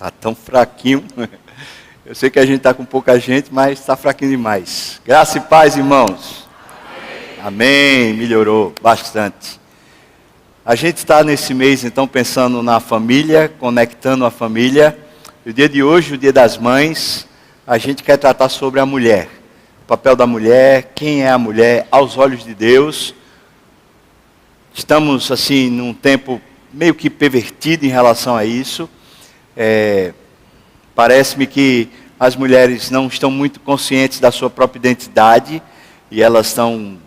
Está tão fraquinho. Eu sei que a gente está com pouca gente, mas está fraquinho demais. Graça e paz, irmãos. Amém. Melhorou bastante. A gente está nesse mês, então, pensando na família, conectando a família. O dia de hoje, o Dia das Mães, a gente quer tratar sobre a mulher. O papel da mulher, quem é a mulher aos olhos de Deus. Estamos, assim, num tempo meio que pervertido em relação a isso. Parece-me que as mulheres não estão muito conscientes da sua própria identidade e elas estão,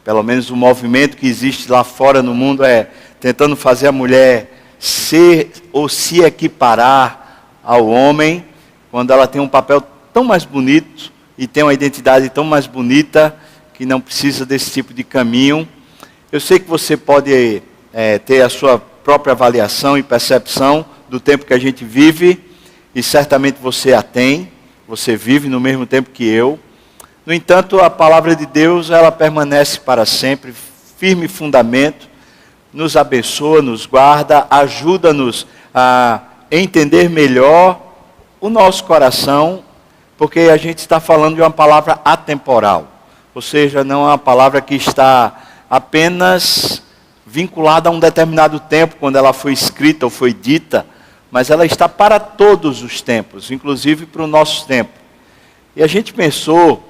pelo menos o movimento que existe lá fora no mundo é tentando fazer a mulher ser ou se equiparar ao homem, quando ela tem um papel tão mais bonito e tem uma identidade tão mais bonita que não precisa desse tipo de caminho. Eu sei que você pode ter a sua própria avaliação e percepção do tempo que a gente vive, e certamente você a tem, você vive no mesmo tempo que eu. No entanto, a palavra de Deus, ela permanece para sempre, firme fundamento, nos abençoa, nos guarda, ajuda-nos a entender melhor o nosso coração, porque a gente está falando de uma palavra atemporal, ou seja, não é uma palavra que está apenas vinculada a um determinado tempo, quando ela foi escrita ou foi dita, mas ela está para todos os tempos, inclusive para o nosso tempo. E a gente pensou,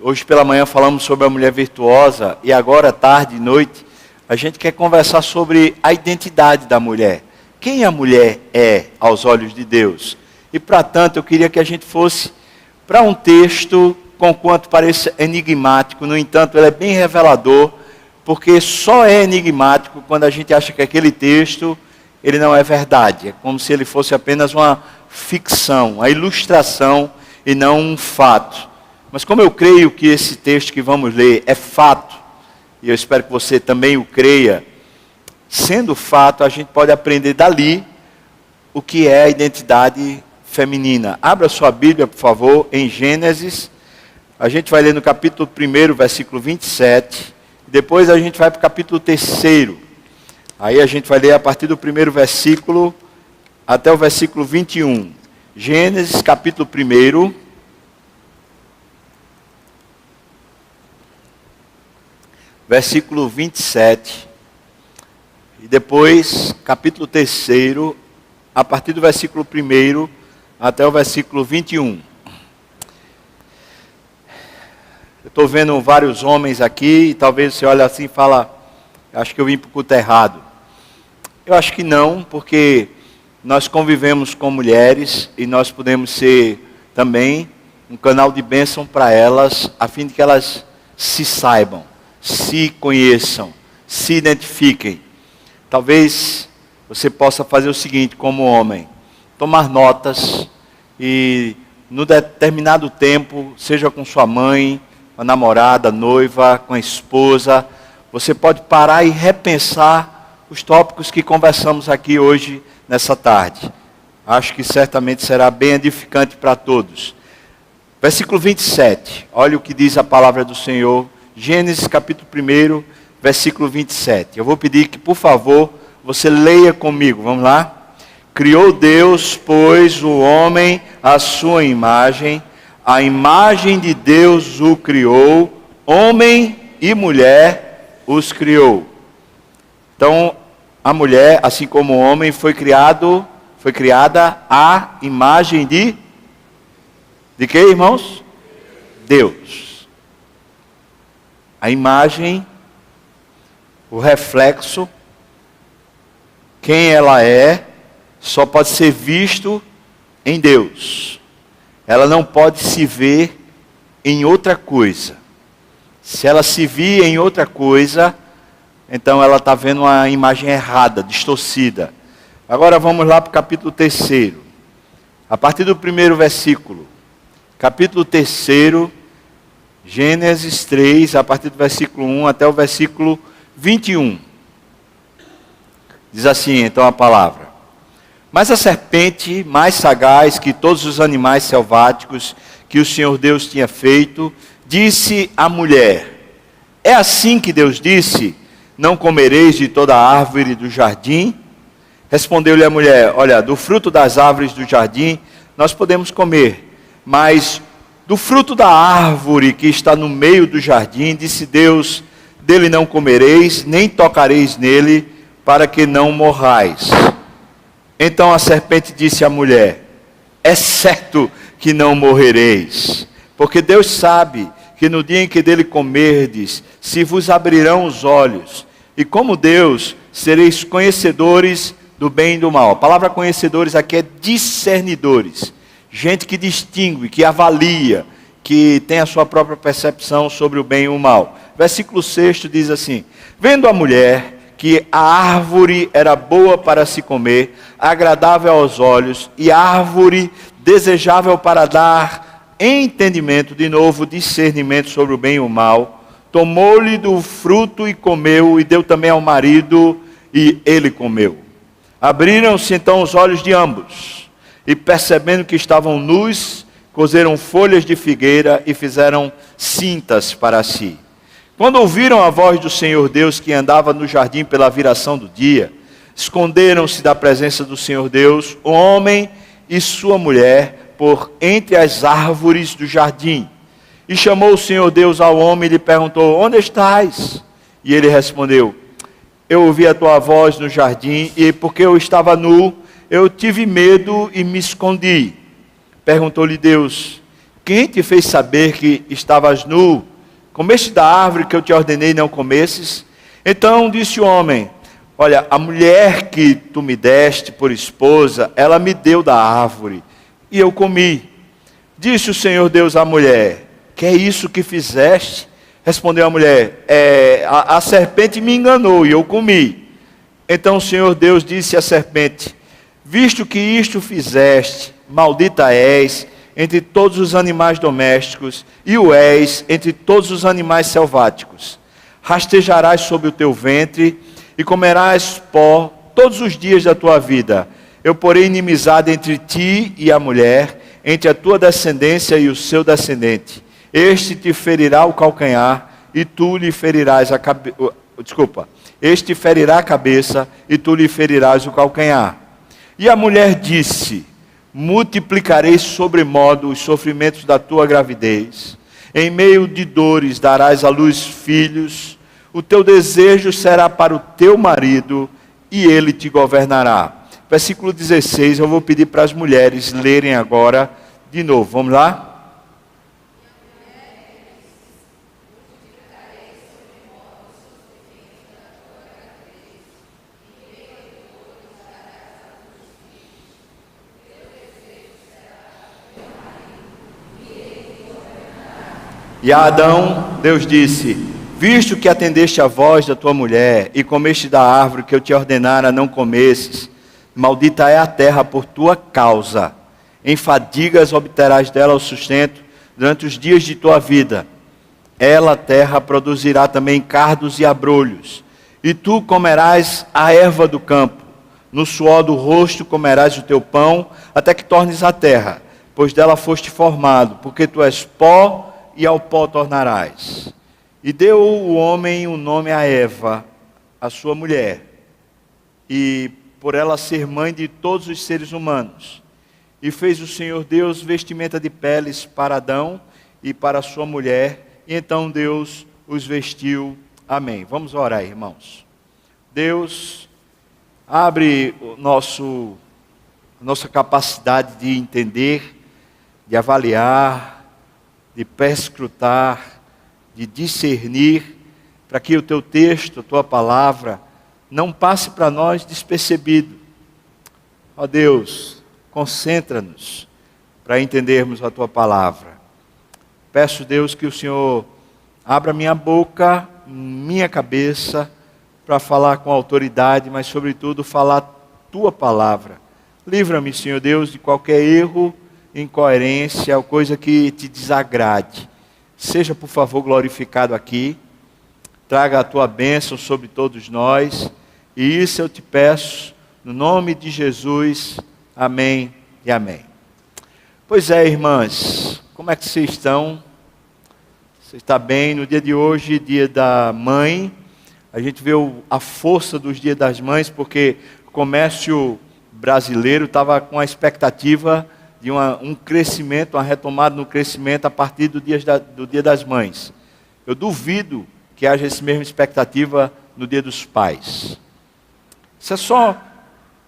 hoje pela manhã falamos sobre a mulher virtuosa, e agora, tarde e noite, a gente quer conversar sobre a identidade da mulher. Quem a mulher é aos olhos de Deus? E, para tanto, eu queria que a gente fosse para um texto, conquanto pareça enigmático, no entanto, ele é bem revelador, porque só é enigmático quando a gente acha que aquele texto ele não é verdade. É como se ele fosse apenas uma ficção, uma ilustração e não um fato. Mas como eu creio que esse texto que vamos ler é fato, e eu espero que você também o creia, sendo fato, a gente pode aprender dali o que é a identidade feminina. Abra sua Bíblia, por favor, em Gênesis. A gente vai ler no capítulo 1, versículo 27. Depois a gente vai para o capítulo 3. Aí a gente vai ler a partir do 1º versículo até o versículo 21. Gênesis, capítulo 1, versículo 27. E depois, capítulo 3, a partir do versículo 1 até o versículo 21. Eu estou vendo vários homens aqui, e talvez você olhe assim e fala, acho que eu vim para o culto errado. Eu acho que não, porque nós convivemos com mulheres e nós podemos ser também um canal de bênção para elas, a fim de que elas se saibam, se conheçam, se identifiquem. Talvez você possa fazer o seguinte como homem, tomar notas e no determinado tempo, seja com sua mãe, com a namorada, noiva, com a esposa, você pode parar e repensar os tópicos que conversamos aqui hoje, nessa tarde. Acho que certamente será bem edificante para todos. Versículo 27, olha o que diz a palavra do Senhor, Gênesis capítulo 1, versículo 27. Eu vou pedir que, por favor, você leia comigo, vamos lá? Criou Deus, pois, o homem à sua imagem, a imagem de Deus o criou, homem e mulher os criou. Então, a mulher, assim como o homem, foi criada à imagem de quê, irmãos? Deus. A imagem, o reflexo, quem ela é, só pode ser visto em Deus. Ela não pode se ver em outra coisa. Se ela se vir em outra coisa, então ela está vendo uma imagem errada, distorcida. Agora vamos lá para o capítulo 3. A partir do 1º versículo. Capítulo 3, Gênesis 3, a partir do versículo 1 até o versículo 21. Diz assim então a palavra. Mas a serpente, mais sagaz que todos os animais selváticos que o Senhor Deus tinha feito, disse à mulher, é assim que Deus disse, não comereis de toda a árvore do jardim? Respondeu-lhe a mulher: olha, do fruto das árvores do jardim nós podemos comer, mas do fruto da árvore que está no meio do jardim, disse Deus, dele não comereis, nem tocareis nele, para que não morrais. Então a serpente disse à mulher: é certo que não morrereis, porque Deus sabe que no dia em que dele comerdes, se vos abrirão os olhos, e como Deus, sereis conhecedores do bem e do mal. A palavra conhecedores aqui é discernidores. Gente que distingue, que avalia, que tem a sua própria percepção sobre o bem e o mal. Versículo 6 diz assim: vendo a mulher que a árvore era boa para se comer, agradável aos olhos, e árvore desejável para dar entendimento, de novo, discernimento sobre o bem e o mal, tomou-lhe do fruto e comeu, e deu também ao marido, e ele comeu. Abriram-se então os olhos de ambos, e percebendo que estavam nus, cozeram folhas de figueira e fizeram cintas para si. Quando ouviram a voz do Senhor Deus que andava no jardim pela viração do dia, esconderam-se da presença do Senhor Deus, o homem e sua mulher, por entre as árvores do jardim. E chamou o Senhor Deus ao homem e lhe perguntou: onde estás? E ele respondeu: eu ouvi a tua voz no jardim, e porque eu estava nu, eu tive medo e me escondi. Perguntou-lhe Deus: quem te fez saber que estavas nu? Comeste da árvore que eu te ordenei não comesses? Então disse o homem: olha, a mulher que tu me deste por esposa, ela me deu da árvore, e eu comi. Disse o Senhor Deus à mulher: que é isso que fizeste? Respondeu a mulher: a serpente me enganou e eu comi. Então o Senhor Deus disse à serpente: visto que isto fizeste, maldita és entre todos os animais domésticos, e o és entre todos os animais selváticos. Rastejarás sobre o teu ventre, e comerás pó todos os dias da tua vida. Eu porei inimizade entre ti e a mulher, entre a tua descendência e o seu descendente. Este te ferirá o calcanhar, e tu lhe ferirás a cabeça. Este ferirá a cabeça, e tu lhe ferirás o calcanhar. E a mulher disse: multiplicarei sobremodo os sofrimentos da tua gravidez. Em meio de dores darás à luz filhos. O teu desejo será para o teu marido, e ele te governará. Versículo 16, eu vou pedir para as mulheres lerem agora de novo. Vamos lá? E a Adão, Deus disse: visto que atendeste a voz da tua mulher, e comeste da árvore que eu te ordenara não comesses, maldita é a terra por tua causa. Em fadigas obterás dela o sustento durante os dias de tua vida. Ela, a terra, produzirá também cardos e abrolhos. E tu comerás a erva do campo. No suor do rosto comerás o teu pão, até que tornes a terra, pois dela foste formado, porque tu és pó, e ao pó tornarás. E deu o homem o nome a Eva, a sua mulher, e por ela ser mãe de todos os seres humanos. E fez o Senhor Deus vestimenta de peles para Adão e para a sua mulher, e então Deus os vestiu. Amém. Vamos orar, irmãos. Deus, abre nossa capacidade de entender, de avaliar, de perscrutar, de discernir, para que o teu texto, a tua palavra, não passe para nós despercebido. Ó Deus, concentra-nos para entendermos a tua palavra. Peço, Deus, que o Senhor abra minha boca, minha cabeça, para falar com autoridade, mas sobretudo falar a tua palavra. Livra-me, Senhor Deus, de qualquer erro, incoerência, ou coisa que te desagrade. Seja, por favor, glorificado aqui. Traga a tua bênção sobre todos nós. E isso eu te peço, no nome de Jesus. Amém e amém. Pois é, irmãs, como é que vocês estão? Você está bem? No dia de hoje, dia da mãe, a gente vê a força dos dias das mães, porque comércio brasileiro estava com a expectativa de um crescimento, uma retomada no crescimento a partir do Dia das Mães. Eu duvido que haja essa mesma expectativa no Dia dos Pais. Isso é só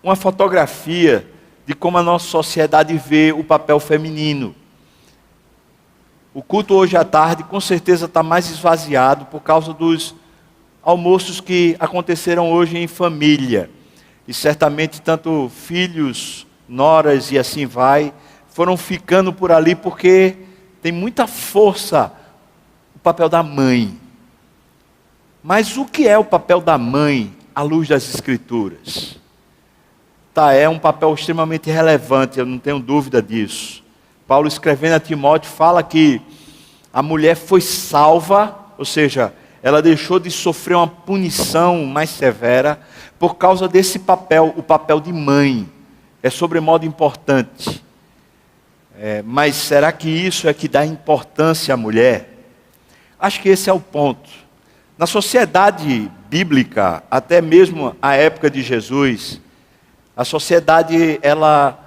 uma fotografia de como a nossa sociedade vê o papel feminino. O culto hoje à tarde com certeza está mais esvaziado por causa dos almoços que aconteceram hoje em família. E certamente tanto filhos, noras e assim vai, foram ficando por ali porque tem muita força o papel da mãe. Mas o que é o papel da mãe à luz das Escrituras? É um papel extremamente relevante, eu não tenho dúvida disso. Paulo, escrevendo a Timóteo, fala que a mulher foi salva, ou seja, ela deixou de sofrer uma punição mais severa por causa desse papel, o papel de mãe. É sobremodo importante. Mas será que isso é que dá importância à mulher? Acho que esse é o ponto. Na sociedade bíblica, até mesmo a época de Jesus, a sociedade, ela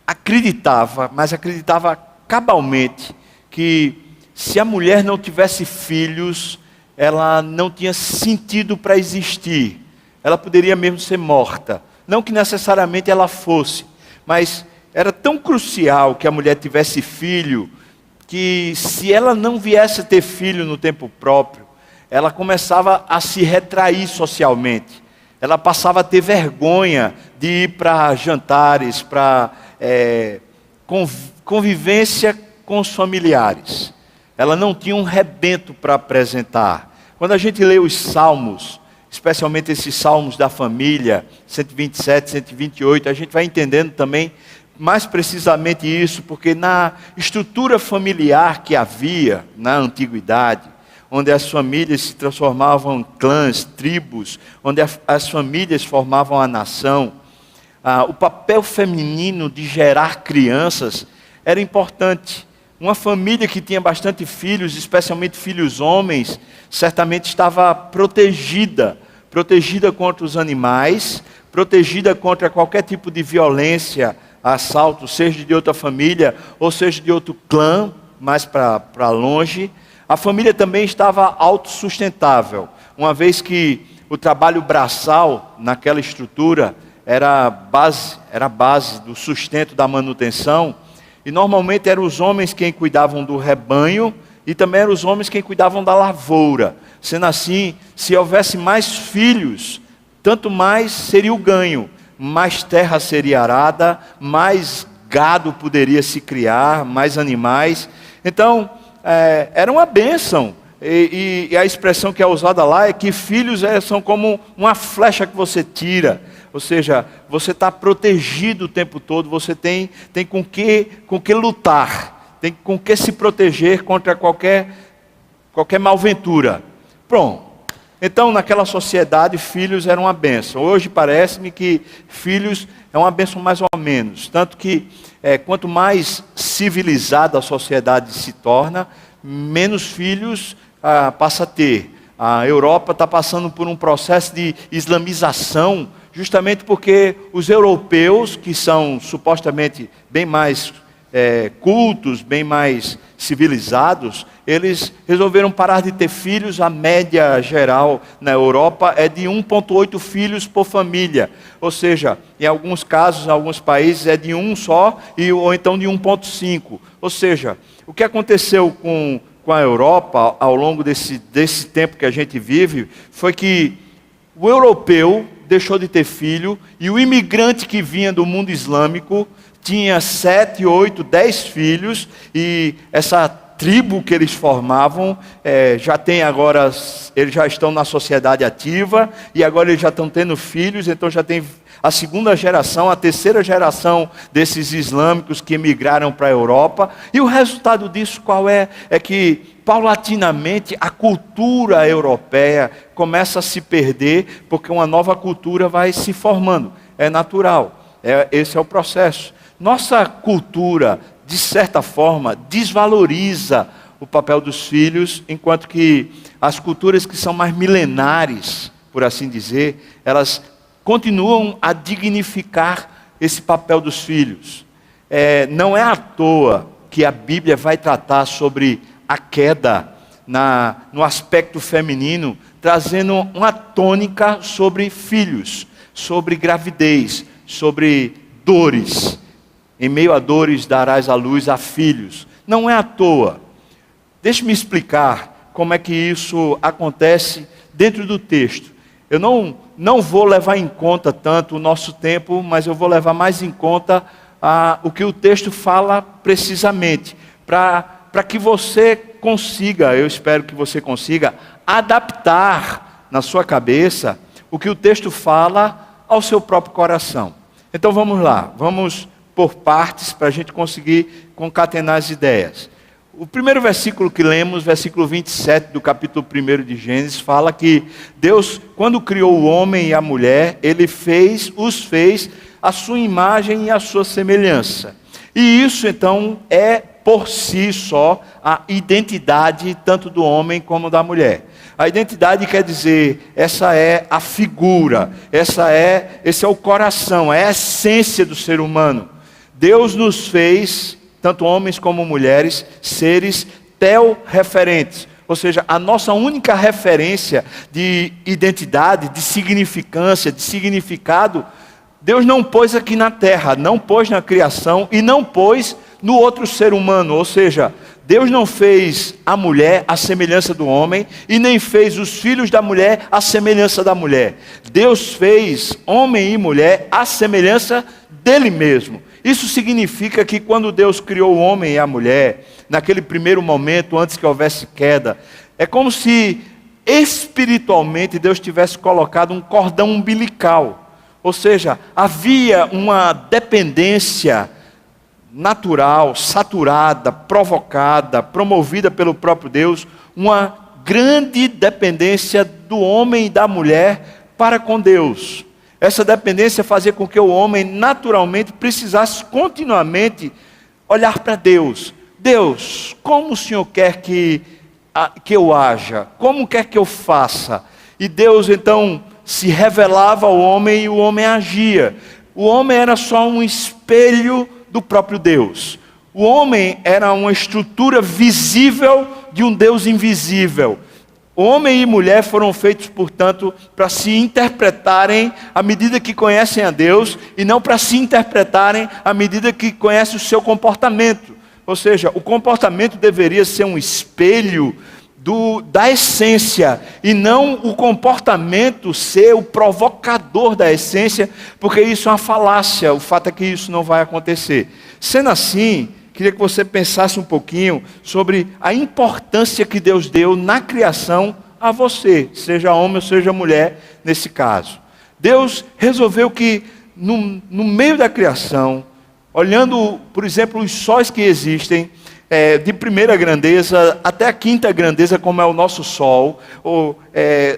acreditava, mas acreditava cabalmente, que se a mulher não tivesse filhos, ela não tinha sentido para existir. Ela poderia mesmo ser morta. Não que necessariamente ela fosse, mas era tão crucial que a mulher tivesse filho, que se ela não viesse a ter filho no tempo próprio, ela começava a se retrair socialmente. Ela passava a ter vergonha de ir para jantares, para convivência com os familiares. Ela não tinha um rebento para apresentar. Quando a gente lê os salmos, especialmente esses salmos da família, 127, 128, a gente vai entendendo também mais precisamente isso, porque na estrutura familiar que havia na antiguidade, onde as famílias se transformavam em clãs, tribos, onde as famílias formavam a nação, o papel feminino de gerar crianças era importante. Uma família que tinha bastante filhos, especialmente filhos homens, certamente estava protegida contra os animais, protegida contra qualquer tipo de violência, assalto, seja de outra família, ou seja de outro clã, mais para longe. A família também estava autossustentável, uma vez que o trabalho braçal naquela estrutura era a base do sustento da manutenção, e normalmente eram os homens quem cuidavam do rebanho, e também eram os homens quem cuidavam da lavoura. Sendo assim, se houvesse mais filhos, tanto mais seria o ganho, mais terra seria arada, mais gado poderia se criar, mais animais. Então, era uma bênção, e a expressão que é usada lá é que filhos são como uma flecha que você tira, ou seja, você está protegido o tempo todo, você tem com que lutar, tem com que se proteger contra qualquer malventura. Pronto. Então, naquela sociedade, filhos eram uma bênção. Hoje parece-me que filhos é uma bênção mais ou menos. Tanto que, quanto mais civilizada a sociedade se torna, menos filhos passa a ter. A Europa está passando por um processo de islamização, justamente porque os europeus, que são supostamente bem mais cultos, bem mais civilizados, eles resolveram parar de ter filhos. A média geral na Europa é de 1,8 filhos por família. Ou seja, em alguns casos, em alguns países, é de um só, ou então de 1,5. Ou seja, o que aconteceu com a Europa ao longo desse tempo que a gente vive, foi que o europeu deixou de ter filho, e o imigrante que vinha do mundo islâmico tinha 7, 8, 10 filhos, e essa tribo que eles formavam, já tem agora, eles já estão na sociedade ativa, e agora eles já estão tendo filhos, então já tem a segunda geração, a terceira geração desses islâmicos que emigraram para a Europa, e o resultado disso qual é? É que, paulatinamente, a cultura europeia começa a se perder, porque uma nova cultura vai se formando, é natural, esse é o processo. Nossa cultura, de certa forma, desvaloriza o papel dos filhos, enquanto que as culturas que são mais milenares, por assim dizer, elas continuam a dignificar esse papel dos filhos. Não é à toa que a Bíblia vai tratar sobre a queda no aspecto feminino, trazendo uma tônica sobre filhos, sobre gravidez, sobre dores. Em meio a dores darás à luz a filhos. Não é à toa. Deixe-me explicar como é que isso acontece dentro do texto. Eu não vou levar em conta tanto o nosso tempo, mas eu vou levar mais em conta o que o texto fala precisamente, para que você consiga, eu espero que você consiga, adaptar na sua cabeça o que o texto fala ao seu próprio coração. Então vamos lá, vamos por partes para a gente conseguir concatenar as ideias. O primeiro versículo que lemos, versículo 27 do capítulo 1 de Gênesis, fala que Deus, quando criou o homem e a mulher, Ele os fez à sua imagem e à sua semelhança. E isso então é por si só a identidade tanto do homem como da mulher. A identidade quer dizer, essa é a figura, esse é o coração, é a essência do ser humano. Deus nos fez, tanto homens como mulheres, seres tel-referentes. Ou seja, a nossa única referência de identidade, de significância, de significado, Deus não pôs aqui na terra, não pôs na criação e não pôs no outro ser humano. Ou seja, Deus não fez a mulher à semelhança do homem e nem fez os filhos da mulher à semelhança da mulher. Deus fez homem e mulher à semelhança dele mesmo. Isso significa que quando Deus criou o homem e a mulher, naquele primeiro momento, antes que houvesse queda, é como se espiritualmente Deus tivesse colocado um cordão umbilical. Ou seja, havia uma dependência natural, saturada, provocada, promovida pelo próprio Deus, uma grande dependência do homem e da mulher para com Deus. Essa dependência fazia com que o homem naturalmente precisasse continuamente olhar para Deus. Deus, como o Senhor quer que eu haja? Como quer que eu faça? E Deus então se revelava ao homem e o homem agia. O homem era só um espelho do próprio Deus. O homem era uma estrutura visível de um Deus invisível. Homem e mulher foram feitos, portanto, para se interpretarem à medida que conhecem a Deus e não para se interpretarem à medida que conhecem o seu comportamento. Ou seja, o comportamento deveria ser um espelho da essência e não o comportamento ser o provocador da essência, porque isso é uma falácia, o fato é que isso não vai acontecer. Sendo assim, queria que você pensasse um pouquinho sobre a importância que Deus deu na criação a você, seja homem ou seja mulher, nesse caso. Deus resolveu que no meio da criação, olhando, por exemplo, os sóis que existem, de primeira grandeza até a quinta grandeza, como é o nosso Sol,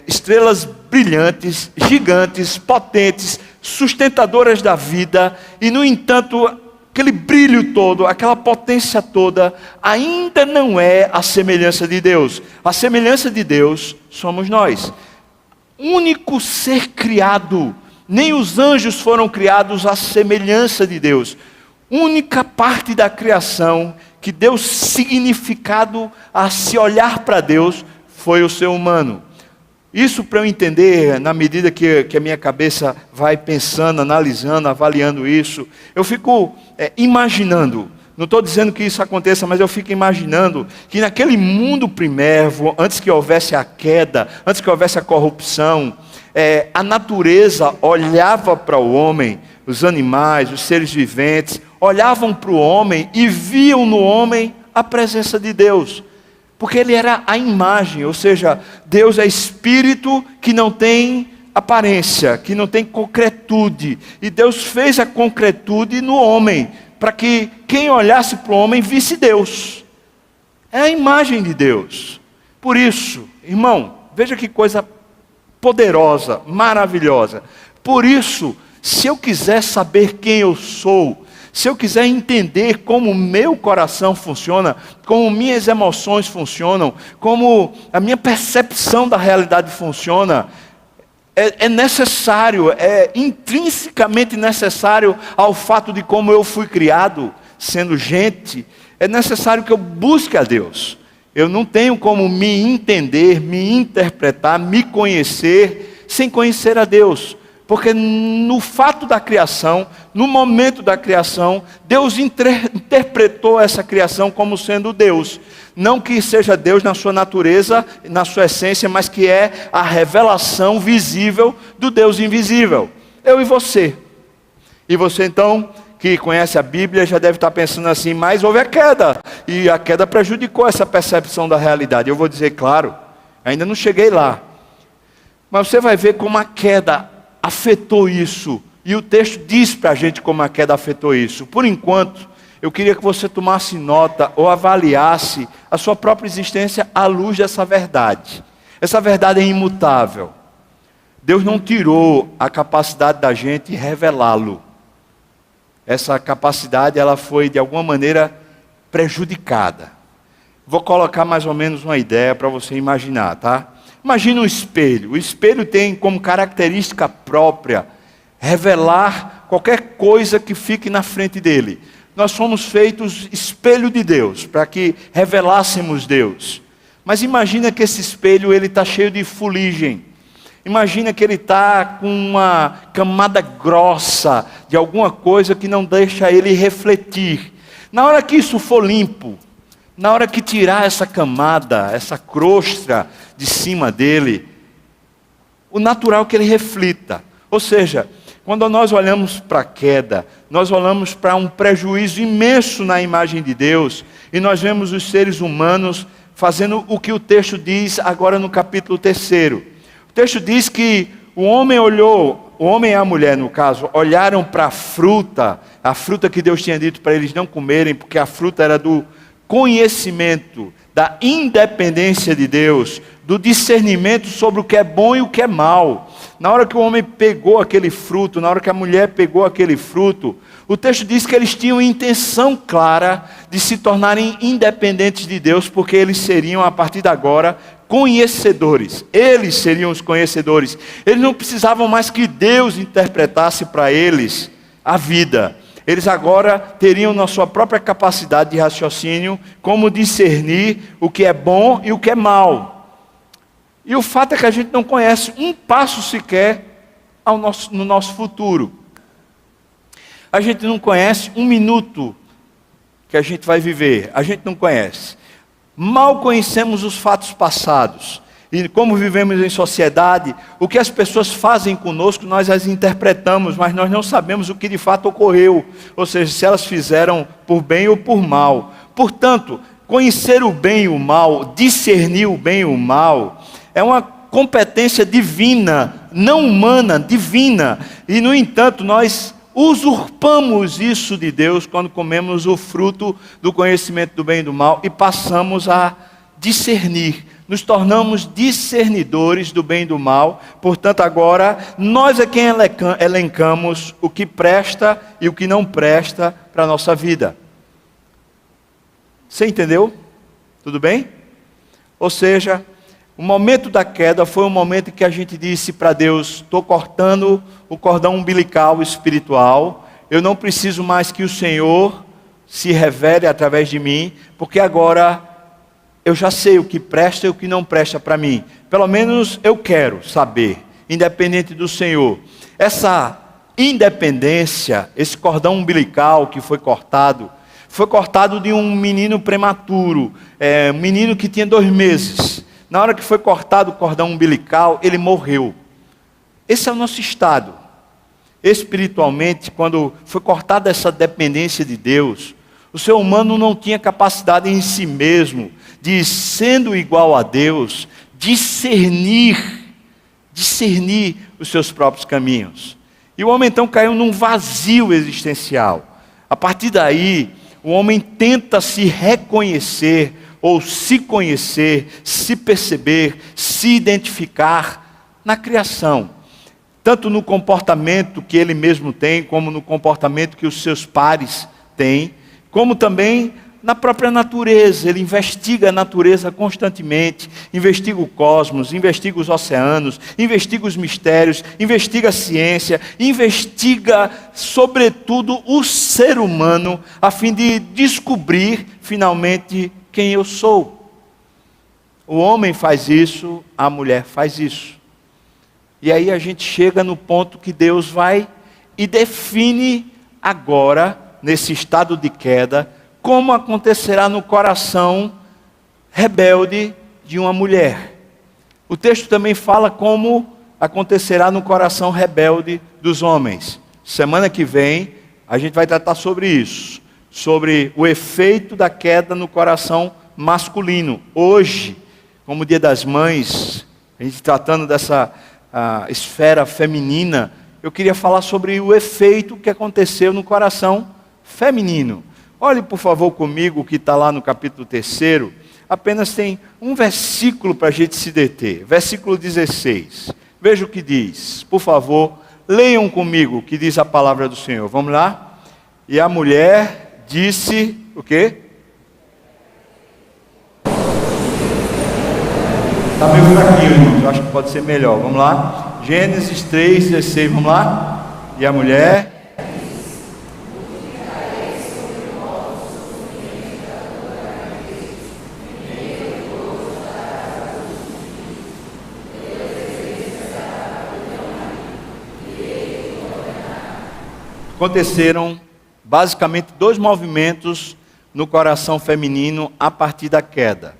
estrelas brilhantes, gigantes, potentes, sustentadoras da vida, e no entanto, aquele brilho todo, aquela potência toda, ainda não é a semelhança de Deus. A semelhança de Deus somos nós. Único ser criado, nem os anjos foram criados à semelhança de Deus. Única parte da criação que deu significado a se olhar para Deus foi o ser humano. Isso para eu entender, na medida que a minha cabeça vai pensando, analisando, avaliando isso, eu fico imaginando, não estou dizendo que isso aconteça, mas eu fico imaginando que naquele mundo primérvio, antes que houvesse a queda, antes que houvesse a corrupção, a natureza olhava para o homem, os animais, os seres viventes, olhavam para o homem e viam no homem a presença de Deus. Porque ele era a imagem, ou seja, Deus é espírito que não tem aparência, que não tem concretude. E Deus fez a concretude no homem, para que quem olhasse para o homem visse Deus. É a imagem de Deus. Por isso, irmão, veja que coisa poderosa, maravilhosa. Por isso, se eu quiser saber quem eu sou, se eu quiser entender como o meu coração funciona, como minhas emoções funcionam, como a minha percepção da realidade funciona, É necessário, é intrinsecamente necessário ao fato de como eu fui criado, sendo gente, é necessário que eu busque a Deus. Eu não tenho como me entender, me interpretar, me conhecer, sem conhecer a Deus. Porque no fato da criação, no momento da criação, Deus interpretou essa criação como sendo Deus. Não que seja Deus na sua natureza, na sua essência, mas que é a revelação visível do Deus invisível. Eu e você. E você então, que conhece a Bíblia, já deve estar pensando assim, mas houve a queda. E a queda prejudicou essa percepção da realidade. Eu vou dizer, claro, ainda não cheguei lá. Mas você vai ver como a queda afetou isso. E o texto diz para a gente como a queda afetou isso. Por enquanto, eu queria que você tomasse nota ou avaliasse a sua própria existência à luz dessa verdade. Essa verdade é imutável. Deus não tirou a capacidade da gente revelá-lo. Essa capacidade, ela foi de alguma maneira prejudicada. Vou colocar mais ou menos uma ideia para você imaginar, tá? Imagina um espelho. O espelho tem como característica própria revelar qualquer coisa que fique na frente dele. Nós fomos feitos espelho de Deus, para que revelássemos Deus. Mas imagina que esse espelho está cheio de fuligem. Imagina que ele está com uma camada grossa de alguma coisa que não deixa ele refletir. Na hora que isso for limpo, na hora que tirar essa camada, essa crosta de cima dele, o natural é que ele reflita. Ou seja, quando nós olhamos para a queda, nós olhamos para um prejuízo imenso na imagem de Deus, e nós vemos os seres humanos fazendo o que o texto diz agora no capítulo 3. O texto diz que o homem olhou, o homem e a mulher, no caso, olharam para a fruta que Deus tinha dito para eles não comerem, porque a fruta era do conhecimento, da independência de Deus, do discernimento sobre o que é bom e o que é mal. Na hora que o homem pegou aquele fruto, na hora que a mulher pegou aquele fruto, o texto diz que eles tinham intenção clara de se tornarem independentes de Deus, porque eles seriam, a partir de agora, conhecedores. Eles seriam os conhecedores. Eles não precisavam mais que Deus interpretasse para eles a vida. Eles agora teriam na sua própria capacidade de raciocínio como discernir o que é bom e o que é mal. E o fato é que a gente não conhece um passo sequer no nosso futuro. A gente não conhece um minuto que a gente vai viver. A gente não conhece. Mal conhecemos os fatos passados. E como vivemos em sociedade, o que as pessoas fazem conosco, nós as interpretamos, mas nós não sabemos o que de fato ocorreu. Ou seja, se elas fizeram por bem ou por mal. Portanto, conhecer o bem e o mal, discernir o bem e o mal, é uma competência divina, não humana, divina. E, no entanto, nós usurpamos isso de Deus quando comemos o fruto do conhecimento do bem e do mal e passamos a discernir. Nos tornamos discernidores do bem e do mal. Portanto, agora, nós é quem elencamos o que presta e o que não presta para a nossa vida. Você entendeu? Tudo bem? Ou seja, o momento da queda foi o momento em que a gente disse para Deus: estou cortando o cordão umbilical espiritual, eu não preciso mais que o Senhor se revele através de mim, porque agora eu já sei o que presta e o que não presta para mim. Pelo menos eu quero saber, independente do Senhor. Essa independência, esse cordão umbilical que foi cortado de um menino prematuro, um menino que tinha 2 meses. Na hora que foi cortado o cordão umbilical, ele morreu. Esse é o nosso estado. Espiritualmente, quando foi cortada essa dependência de Deus, o ser humano não tinha capacidade em si mesmo de, sendo igual a Deus, discernir os seus próprios caminhos. E o homem então caiu num vazio existencial. A partir daí, o homem tenta se reconhecer, ou se conhecer, se perceber, se identificar na criação. Tanto no comportamento que ele mesmo tem, como no comportamento que os seus pares têm, como também na própria natureza. Ele investiga a natureza constantemente, investiga o cosmos, investiga os oceanos, investiga os mistérios, investiga a ciência, investiga, sobretudo, o ser humano, a fim de descobrir, finalmente, quem eu sou. O homem faz isso, a mulher faz isso. E aí a gente chega no ponto que Deus vai e define agora, nesse estado de queda, como acontecerá no coração rebelde de uma mulher. O texto também fala como acontecerá no coração rebelde dos homens. Semana que vem a gente vai tratar sobre isso, sobre o efeito da queda no coração masculino. Hoje, como Dia das Mães, a gente tratando dessa esfera feminina, eu queria falar sobre o efeito que aconteceu no coração feminino. Olhe, por favor, comigo o que está lá no capítulo 3. Apenas tem um versículo para a gente se deter. Versículo 16. Veja o que diz. Por favor, leiam comigo o que diz a palavra do Senhor. Vamos lá? E a mulher disse o quê? Está meio fraquinho, irmãos. Eu acho que pode ser melhor. Vamos lá? Gênesis 3:16. Vamos lá? E a mulher... Aconteceram basicamente 2 movimentos no coração feminino a partir da queda.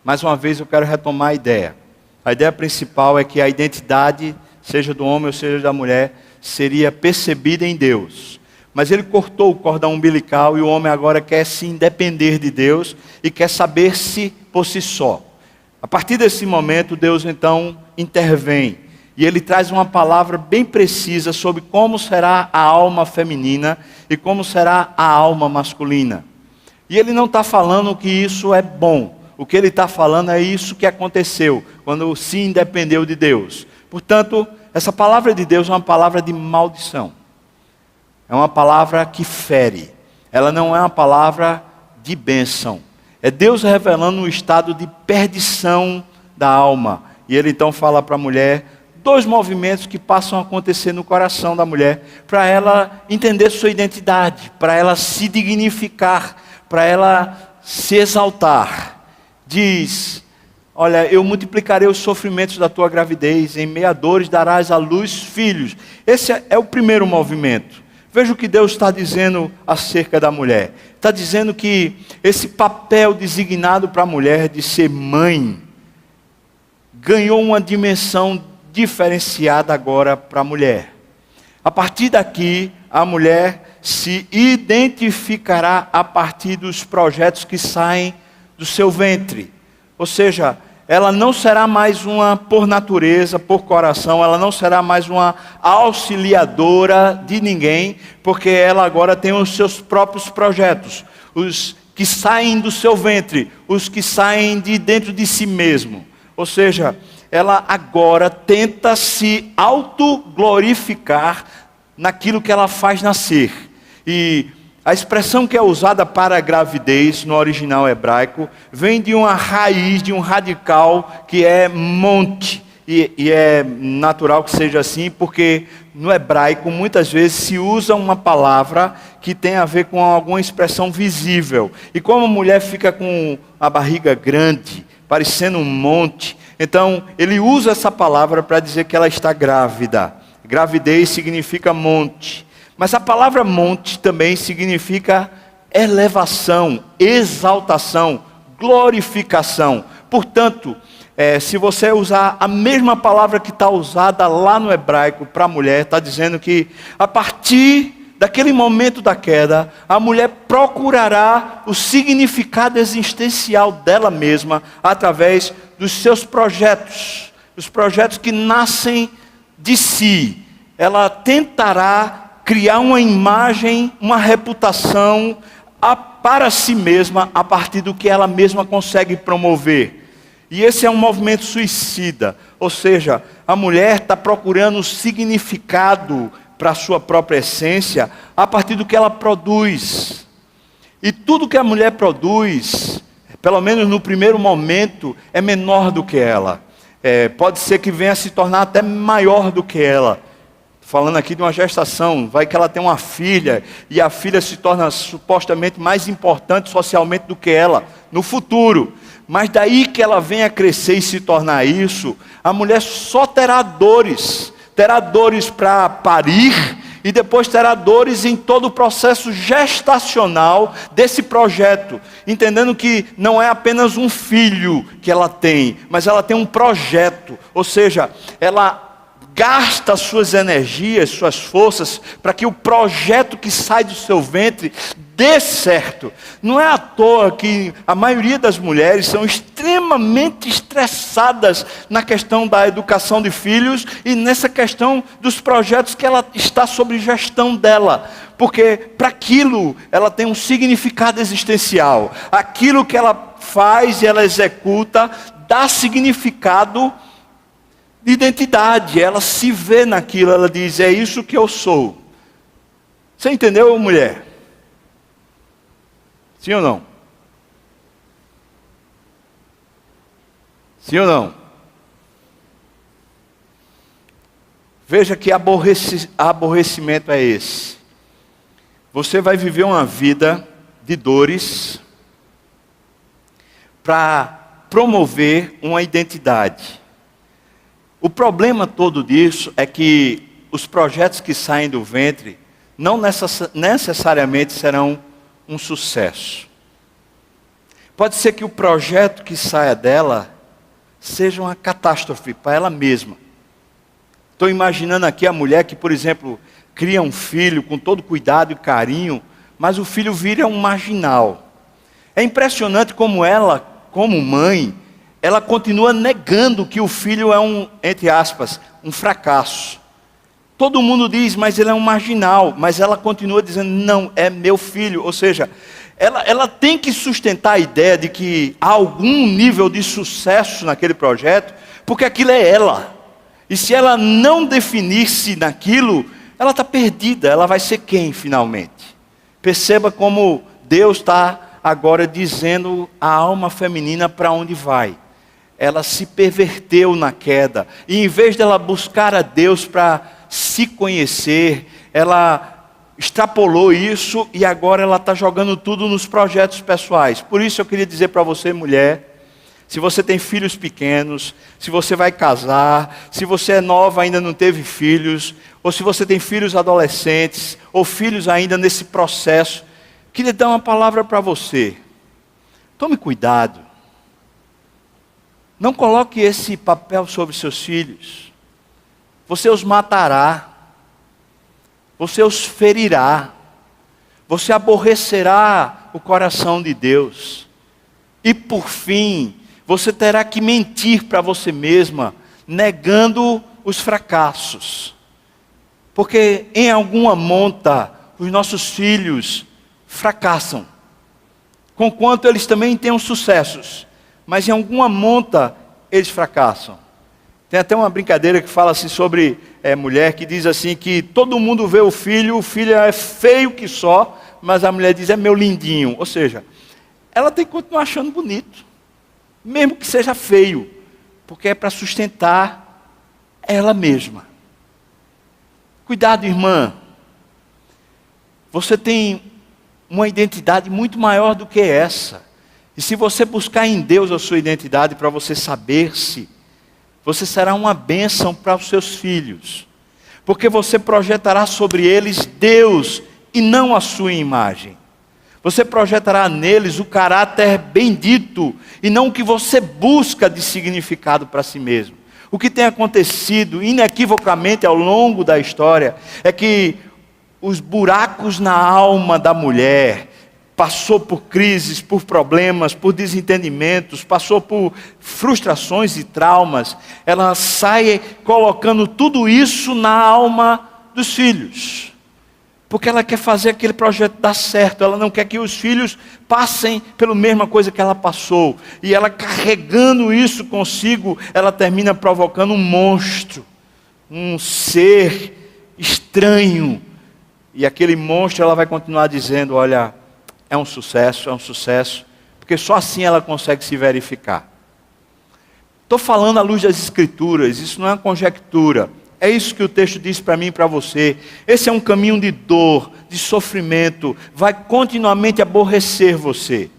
Mais uma vez eu quero retomar a ideia. A ideia principal é que a identidade, seja do homem ou seja da mulher, seria percebida em Deus. Mas ele cortou o cordão umbilical e o homem agora quer se independer de Deus e quer saber-se por si só. A partir desse momento, Deus então intervém. E ele traz uma palavra bem precisa sobre como será a alma feminina e como será a alma masculina. E ele não está falando que isso é bom. O que ele está falando é isso que aconteceu quando se independeu de Deus. Portanto, essa palavra de Deus é uma palavra de maldição. É uma palavra que fere. Ela não é uma palavra de bênção. É Deus revelando um estado de perdição da alma. E ele então fala para a mulher... 2 movimentos que passam a acontecer no coração da mulher, para ela entender sua identidade, para ela se dignificar, para ela se exaltar. Diz, olha, eu multiplicarei os sofrimentos da tua gravidez, em meio a dores darás à luz filhos. Esse é o primeiro movimento. Veja o que Deus está dizendo acerca da mulher. Está dizendo que esse papel designado para a mulher de ser mãe, ganhou uma dimensão diferenciada agora para a mulher. A partir daqui, a mulher se identificará a partir dos projetos que saem do seu ventre. Ou seja, ela não será mais uma por natureza, por coração, ela não será mais uma auxiliadora de ninguém, porque ela agora tem os seus próprios projetos, os que saem do seu ventre, os que saem de dentro de si mesmo. Ou seja, ela agora tenta se autoglorificar naquilo que ela faz nascer. E a expressão que é usada para a gravidez, no original hebraico, vem de uma raiz, de um radical, que é monte. E é natural que seja assim, porque no hebraico muitas vezes se usa uma palavra que tem a ver com alguma expressão visível. E como a mulher fica com a barriga grande, parecendo um monte, então, ele usa essa palavra para dizer que ela está grávida. Gravidez significa monte. Mas a palavra monte também significa elevação, exaltação, glorificação. Portanto, se você usar a mesma palavra que está usada lá no hebraico para a mulher, está dizendo que a partir daquele momento da queda, a mulher procurará o significado existencial dela mesma através dos seus projetos, os projetos que nascem de si. Ela tentará criar uma imagem, uma reputação para si mesma a partir do que ela mesma consegue promover. E esse é um movimento suicida, ou seja, a mulher está procurando o significado para a sua própria essência a partir do que ela produz. E tudo que a mulher produz, pelo menos no primeiro momento, é menor do que ela. Pode ser que venha a se tornar até maior do que ela. Falando aqui de uma gestação, vai que ela tem uma filha, e a filha se torna supostamente mais importante socialmente do que ela, no futuro. Mas daí que ela venha a crescer e se tornar isso, a mulher só terá dores para parir, e depois terá dores em todo o processo gestacional desse projeto, entendendo que não é apenas um filho que ela tem, mas ela tem um projeto, ou seja, ela gasta suas energias, suas forças, para que o projeto que sai do seu ventre dê certo. Não é à toa que a maioria das mulheres são extremamente estressadas na questão da educação de filhos e nessa questão dos projetos que ela está sob gestão dela. Porque para aquilo ela tem um significado existencial. Aquilo que ela faz e ela executa dá significado de identidade, ela se vê naquilo, ela diz, é isso que eu sou. Você entendeu, mulher? Sim ou não? Sim ou não? Veja que aborrecimento é esse. Você vai viver uma vida de dores para promover uma identidade. O problema todo disso é que os projetos que saem do ventre não necessariamente serão um sucesso. Pode ser que o projeto que saia dela seja uma catástrofe para ela mesma. Estou imaginando aqui a mulher que, por exemplo, cria um filho com todo cuidado e carinho, mas o filho vira um marginal. É impressionante como ela, como mãe, ela continua negando que o filho é entre aspas, um fracasso. Todo mundo diz, mas ele é um marginal, mas ela continua dizendo, não, é meu filho. Ou seja, ela tem que sustentar a ideia de que há algum nível de sucesso naquele projeto, porque aquilo é ela. E se ela não definir-se naquilo, ela está perdida, ela vai ser quem finalmente? Perceba como Deus está agora dizendo a alma feminina para onde vai. Ela se perverteu na queda. E em vez dela buscar a Deus para se conhecer, ela extrapolou isso e agora ela está jogando tudo nos projetos pessoais. Por isso eu queria dizer para você, mulher, se você tem filhos pequenos, se você vai casar, se você é nova, ainda não teve filhos, ou se você tem filhos adolescentes, ou filhos ainda nesse processo, queria dar uma palavra para você. Tome cuidado. Não coloque esse papel sobre seus filhos. Você os matará. Você os ferirá. Você aborrecerá o coração de Deus. E por fim, você terá que mentir para você mesma, negando os fracassos. Porque em alguma monta, os nossos filhos fracassam. Conquanto eles também tenham sucessos. Mas em alguma monta eles fracassam. Tem até uma brincadeira que fala assim sobre mulher, que diz assim que todo mundo vê o filho é feio que só, mas a mulher diz, é meu lindinho. Ou seja, ela tem que continuar achando bonito, mesmo que seja feio, porque é para sustentar ela mesma. Cuidado, irmã. Você tem uma identidade muito maior do que essa. E se você buscar em Deus a sua identidade para você saber-se, você será uma bênção para os seus filhos. Porque você projetará sobre eles Deus e não a sua imagem. Você projetará neles o caráter bendito e não o que você busca de significado para si mesmo. O que tem acontecido inequivocamente ao longo da história é que os buracos na alma da mulher, passou por crises, por problemas, por desentendimentos, passou por frustrações e traumas, ela sai colocando tudo isso na alma dos filhos. Porque ela quer fazer aquele projeto dar certo, ela não quer que os filhos passem pela mesma coisa que ela passou. E ela carregando isso consigo, ela termina provocando um monstro, um ser estranho. E aquele monstro ela vai continuar dizendo, olha, é um sucesso, porque só assim ela consegue se verificar. Estou falando à luz das Escrituras, isso não é uma conjectura. É isso que o texto diz para mim e para você. Esse é um caminho de dor, de sofrimento, vai continuamente aborrecer você.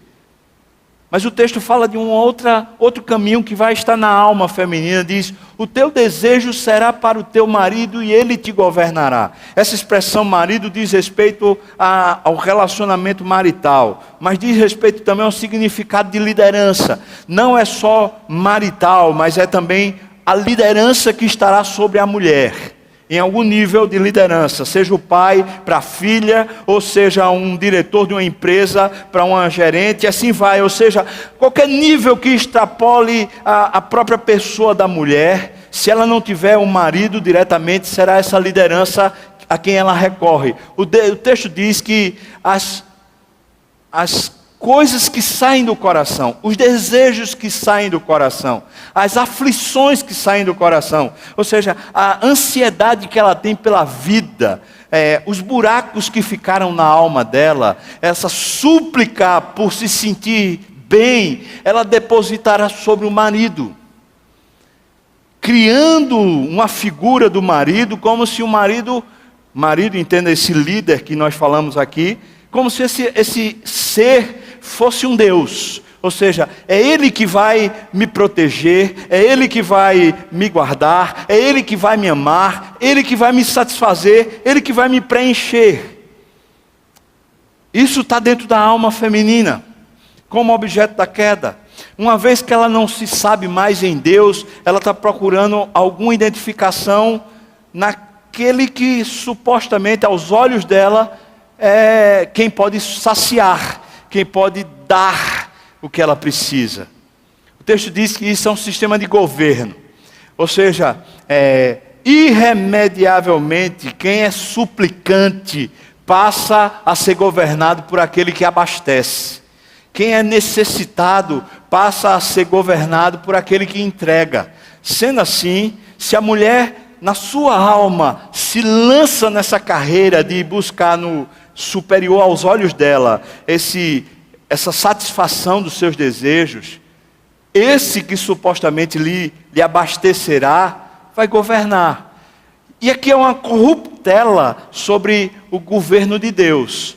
Mas o texto fala de outro caminho que vai estar na alma feminina. Diz, o teu desejo será para o teu marido e ele te governará. Essa expressão marido diz respeito ao relacionamento marital. Mas diz respeito também ao significado de liderança. Não é só marital, mas é também a liderança que estará sobre a mulher. Em algum nível de liderança, seja o pai para a filha, ou seja um diretor de uma empresa para uma gerente, assim vai. Ou seja, qualquer nível que extrapole a própria pessoa da mulher, se ela não tiver um marido diretamente, será essa liderança a quem ela recorre. O texto diz que as coisas que saem do coração, os desejos que saem do coração, as aflições que saem do coração, ou seja, a ansiedade que ela tem pela vida, os buracos que ficaram na alma dela, essa súplica por se sentir bem, ela depositará sobre o marido, criando uma figura do marido, como se o marido, entenda esse líder que nós falamos aqui, como se esse ser fosse um Deus, ou seja, é Ele que vai me proteger, é Ele que vai me guardar, é Ele que vai me amar, Ele que vai me satisfazer, Ele que vai me preencher. Isso está dentro da alma feminina, como objeto da queda. Uma vez que ela não se sabe mais em Deus, ela está procurando alguma identificação naquele que supostamente aos olhos dela é quem pode saciar, quem pode dar o que ela precisa. O texto diz que isso é um sistema de governo. Ou seja, irremediavelmente, quem é suplicante passa a ser governado por aquele que abastece. Quem é necessitado passa a ser governado por aquele que entrega. Sendo assim, se a mulher, na sua alma, se lança nessa carreira de buscar no superior aos olhos dela, essa satisfação dos seus desejos, esse que supostamente lhe abastecerá, vai governar. E aqui é uma corruptela sobre o governo de Deus.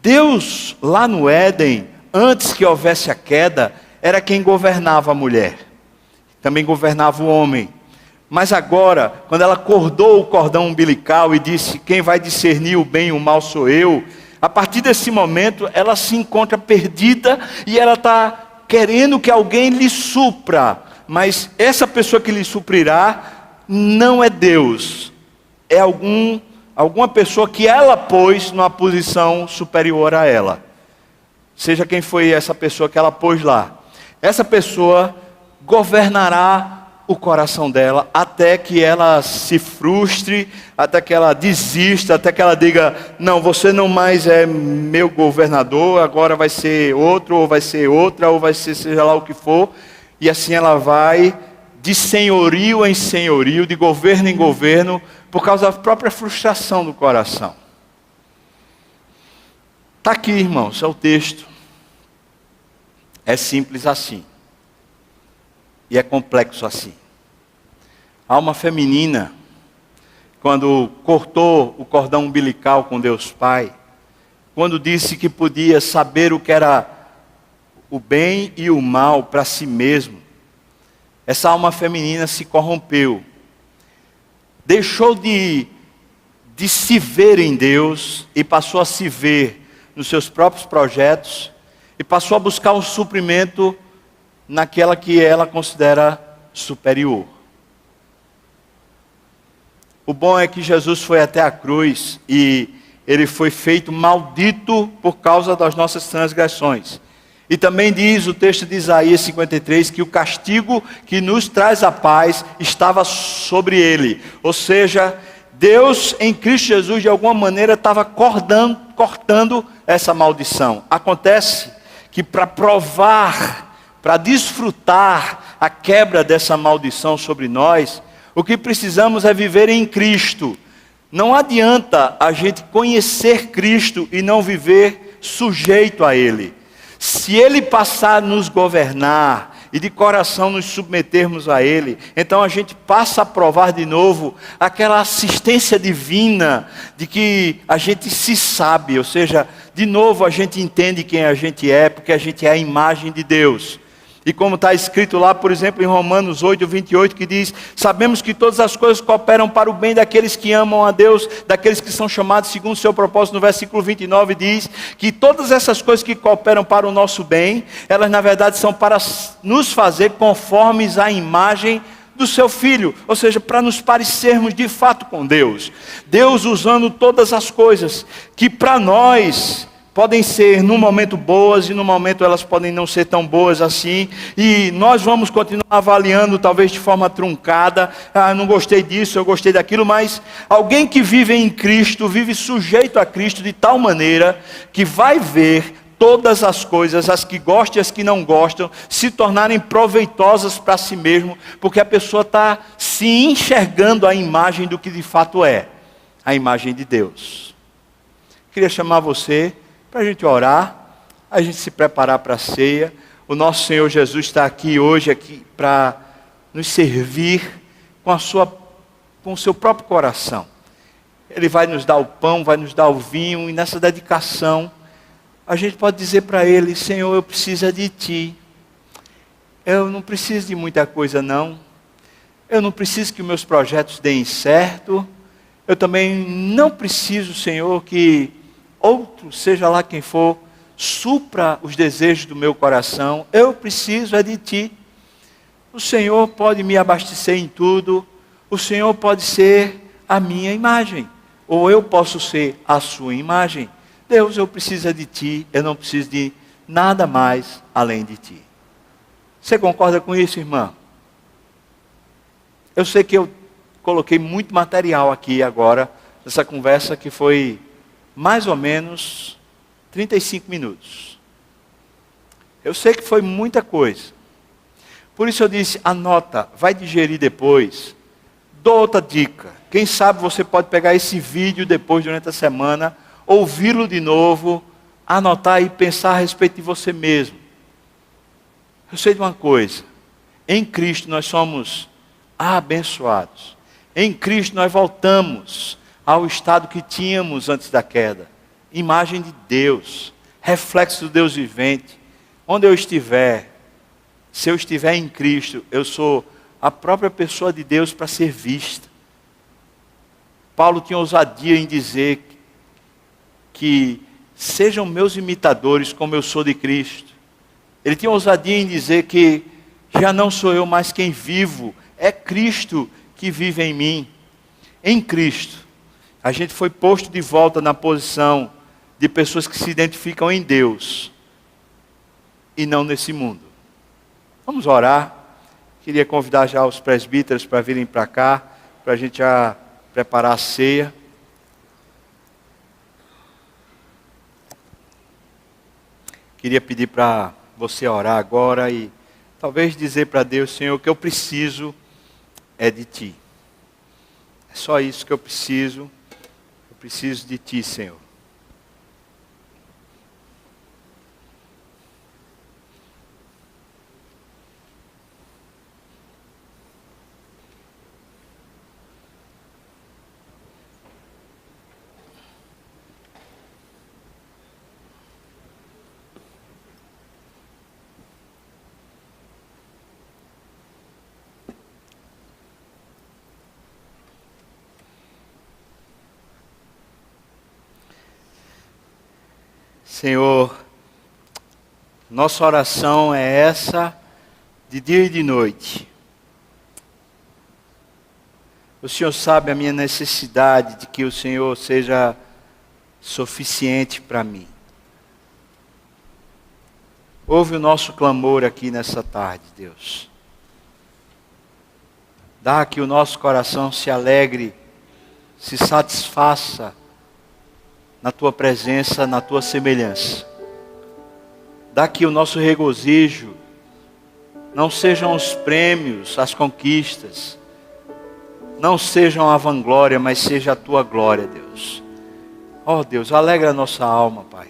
Deus, lá no Éden, antes que houvesse a queda, era quem governava a mulher. Também governava o homem. Mas agora, quando ela cortou o cordão umbilical e disse, quem vai discernir o bem e o mal sou eu, a partir desse momento ela se encontra perdida e ela está querendo que alguém lhe supra. Mas essa pessoa que lhe suprirá não é Deus, é alguma pessoa que ela pôs numa posição superior a ela. Seja quem foi essa pessoa que ela pôs lá. Essa pessoa governará o coração dela, até que ela se frustre, até que ela desista, até que ela diga, não, você não mais é meu governador, agora vai ser outro, ou vai ser outra, ou vai ser seja lá o que for, e assim ela vai de senhorio em senhorio, de governo em governo, por causa da própria frustração do coração. Está aqui, irmãos, é o texto. É simples assim. E é complexo assim. A alma feminina, quando cortou o cordão umbilical com Deus Pai, quando disse que podia saber o que era o bem e o mal para si mesmo, essa alma feminina se corrompeu. Deixou de se ver em Deus e passou a se ver nos seus próprios projetos e passou a buscar um suprimento naquela que ela considera superior. O bom é que Jesus foi até a cruz e ele foi feito maldito por causa das nossas transgressões. E também diz o texto de Isaías 53 que o castigo que nos traz a paz estava sobre ele. Ou seja, Deus em Cristo Jesus de alguma maneira estava cortando essa maldição. Acontece que para provar, para desfrutar a quebra dessa maldição sobre nós, o que precisamos é viver em Cristo. Não adianta a gente conhecer Cristo e não viver sujeito a Ele. Se Ele passar a nos governar e de coração nos submetermos a Ele, então a gente passa a provar de novo aquela assistência divina de que a gente se sabe, ou seja, de novo a gente entende quem a gente é, porque a gente é a imagem de Deus. E como está escrito lá, por exemplo, em Romanos 8, 28, que diz: sabemos que todas as coisas cooperam para o bem daqueles que amam a Deus, daqueles que são chamados segundo o seu propósito. No versículo 29 diz que todas essas coisas que cooperam para o nosso bem, elas na verdade são para nos fazer conformes à imagem do seu Filho, ou seja, para nos parecermos de fato com Deus. Deus usando todas as coisas que para nós podem ser no momento boas e no momento elas podem não ser tão boas assim. E nós vamos continuar avaliando talvez de forma truncada. Não gostei disso, eu gostei daquilo. Mas alguém que vive em Cristo, vive sujeito a Cristo de tal maneira que vai ver todas as coisas, as que gostam e as que não gostam, se tornarem proveitosas para si mesmo. Porque a pessoa está se enxergando a imagem do que de fato é. A imagem de Deus. Queria chamar você para a gente orar, a gente se preparar para a ceia. O nosso Senhor Jesus está aqui hoje para nos servir com o seu próprio coração. Ele vai nos dar o pão, vai nos dar o vinho, e nessa dedicação a gente pode dizer para Ele: Senhor, eu preciso de Ti. Eu não preciso de muita coisa não. Eu não preciso que os meus projetos deem certo. Eu também não preciso, Senhor, que outro, seja lá quem for, supra os desejos do meu coração. Eu preciso é de Ti. O Senhor pode me abastecer em tudo. O Senhor pode ser a minha imagem, ou eu posso ser a sua imagem. Deus, eu preciso de Ti. Eu não preciso de nada mais além de Ti. Você concorda com isso, irmã? Eu sei que eu coloquei muito material aqui agora, nessa conversa que foi mais ou menos 35 minutos. Eu sei que foi muita coisa. Por isso eu disse: anota, vai digerir depois. Dou outra dica. Quem sabe você pode pegar esse vídeo depois, durante a semana, ouvi-lo de novo, anotar e pensar a respeito de você mesmo. Eu sei de uma coisa: em Cristo nós somos abençoados. Em Cristo nós voltamos ao estado que tínhamos antes da queda. Imagem de Deus, reflexo do Deus vivente. Onde eu estiver, se eu estiver em Cristo, eu sou a própria pessoa de Deus para ser vista. Paulo tinha ousadia em dizer que sejam meus imitadores como eu sou de Cristo. Ele tinha ousadia em dizer que já não sou eu mais quem vivo, é Cristo que vive em mim. Em Cristo a gente foi posto de volta na posição de pessoas que se identificam em Deus e não nesse mundo. Vamos orar. Queria convidar já os presbíteros para virem para cá, para a gente já preparar a ceia. Queria pedir para você orar agora e talvez dizer para Deus: Senhor, o que eu preciso é de Ti. É só isso que eu preciso. Eu preciso de Ti, Senhor. Senhor, nossa oração é essa, de dia e de noite. O Senhor sabe a minha necessidade de que o Senhor seja suficiente para mim. Ouve o nosso clamor aqui nessa tarde, Deus. Dá que o nosso coração se alegre, se satisfaça na Tua presença, na Tua semelhança. Dá que o nosso regozijo não sejam os prêmios, as conquistas, não sejam a vanglória, mas seja a Tua glória, Deus. Ó Deus, alegra a nossa alma, Pai.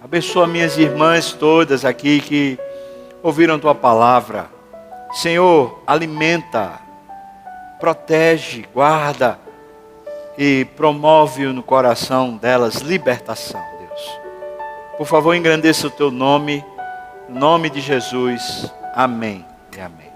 Abençoa minhas irmãs todas aqui que ouviram tua palavra. Senhor, alimenta, protege, guarda e promove no coração delas libertação, Deus. Por favor, engrandeça o teu nome, em nome de Jesus. Amém e amém.